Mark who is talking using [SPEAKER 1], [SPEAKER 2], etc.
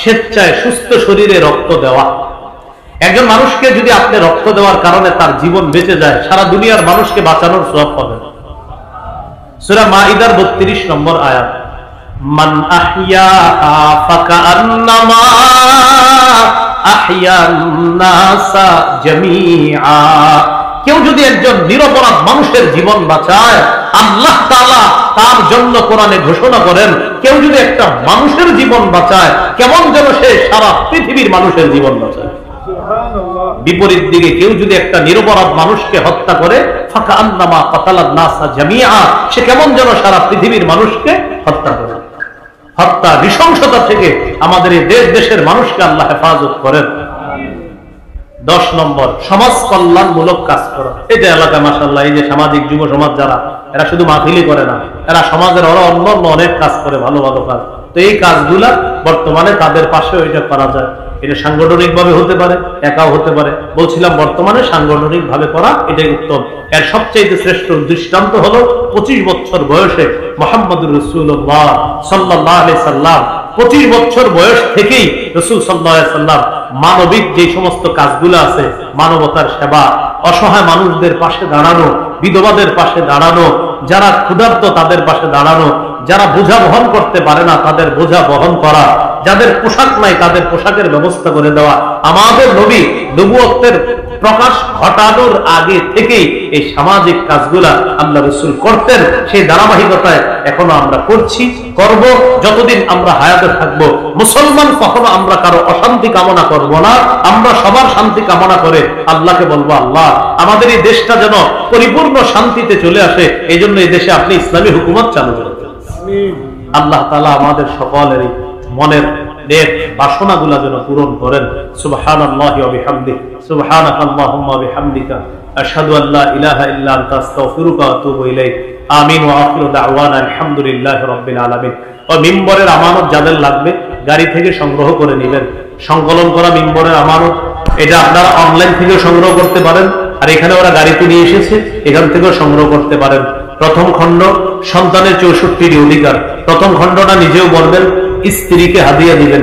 [SPEAKER 1] স্বেচ্ছায় সুস্থ শরীরে রক্ত দেওয়া। একজন মানুষকে যদি আপনি রক্ত দেওয়ার কারণে তার জীবন বেঁচে যায়, সারা দুনিয়ার মানুষকে বাঁচানোর সওয়াব পাবেন। সূরা মাইদার 32 নম্বর আয়াত, মান আহইয়াহা ফাকান্নামা আহইয়ান নাসা জামিআ। কেউ যদি একজন নিরপরাধ মানুষের জীবন বাঁচায়, আল্লাহ তাআলা তার জন্য কোরআনে ঘোষণা করেন, কেউ যদি একটা মানুষের জীবন বাঁচায় কেমন যেন সে সারা পৃথিবীর মানুষের জীবন বাঁচায়। বিপরীত দিকে কেউ যদি একটা নিরপরাধ মানুষকে হত্যা করে, ফাকান্নামা কাতালান নাসা জামিআ, সে কেমন যেন সারা পৃথিবীর মানুষকে হত্যা করে। হত্যা নৃশংসতা থেকে আমাদের এই দেশ দেশের মানুষকে আল্লাহ হেফাজত করেন। 10 নম্বর, সমাজ কল্যাণমূলক কাজ করা। এটা এলাকা মাশাআল্লাহ এই যে সামাজিক যুব সমাজ যারা, এরা শুধু মাহফিলই করে না, এরা সমাজের অন্য অনেক কাজ করে, ভালো ভালো কাজ। তো এই কাজগুলা বর্তমানে তাদের পাশেও এটা করা যায়। এটা সাংগঠনিক ভাবে হতে পারে, একাও হতে পারে। বলছিলাম বর্তমানে সাংগঠনিক ভাবে করা এটাই উত্তম। এর সবচেয়ে শ্রেষ্ঠ দৃষ্টান্ত হলো 25 বছর বয়সে মুহাম্মদুর রাসূলুল্লাহ সাল্লাল্লাহু আলাইহি সাল্লাম 25 বছর বয়স থেকেই রাসূল সাল্লাল্লাহু আলাইহি সাল্লাম মানবিক যে সমস্ত কাজগুলো আছে, মানবতার সেবা, অসহায় মানুষদের পাশে দাঁড়ানো, বিধবাদের পাশে দাঁড়ানো, যারা ক্ষুধার্ত তাদের পাশে দাঁড়ানো, যারা বোঝা বহন করতে পারে না তাদের বোঝা বহন করা, যাদের পোশাক নাই তাদের পোশাকের ব্যবস্থা করে দেওয়া। আমাদের নবী নবুয়তের প্রকাশ ঘটানোর আগে থেকেই এই সামাজিক কাজগুলা আল্লাহ রাসূল করতেন। সেই ধারাবাহিকতায় এখনো আমরা করছি, করব। যতদিন আমরা হায়াতে থাকবো, মুসলমান কখনো আমরা কারো অশান্তি কামনা করব না। আমরা সবার শান্তি কামনা করে আল্লাহকে বলবো, আল্লাহ আমাদের এই দেশটা যেন পরিপূর্ণ শান্তিতে চলে আসে, এই জন্য এই দেশে আপনি ইসলামী হুকুমত চালু করেন। আল্লাহ তাআলা আমাদের সকলেরই মনের নেক বাসনাগুলো যেন পূরণ করেন। সুবহানাল্লাহি ওয়া বিহামদিহি, সুবহানাকাল্লাহুম্মা ওয়া বিহামদিকা, আশহাদু আল্লা ইলাহা ইল্লা আনতা, আস্তাগফিরুকা ওয়া আতুবু ইলাইক। আমিন ওয়া আখিরু দাওয়ানা আলহামদুলিল্লাহি রাব্বিল আলামিন। ও মিম্বরের আমানত যাদের লাগবে গাড়ি থেকে সংগ্রহ করে নেবেন। সংকলন করা মিম্বরের আমানত এটা আপনারা অনলাইন থেকে সংগ্রহ করতে পারেন, আর এখানে ওরা গাড়িতে নিয়ে এসেছে, এখান থেকেও সংগ্রহ করতে পারেন। প্রথম খণ্ড সন্তানের 64টি অধিকার, প্রথম খণ্ডটা নিজেও বলবেন, স্ত্রীকে হাদিয়া দিবেন।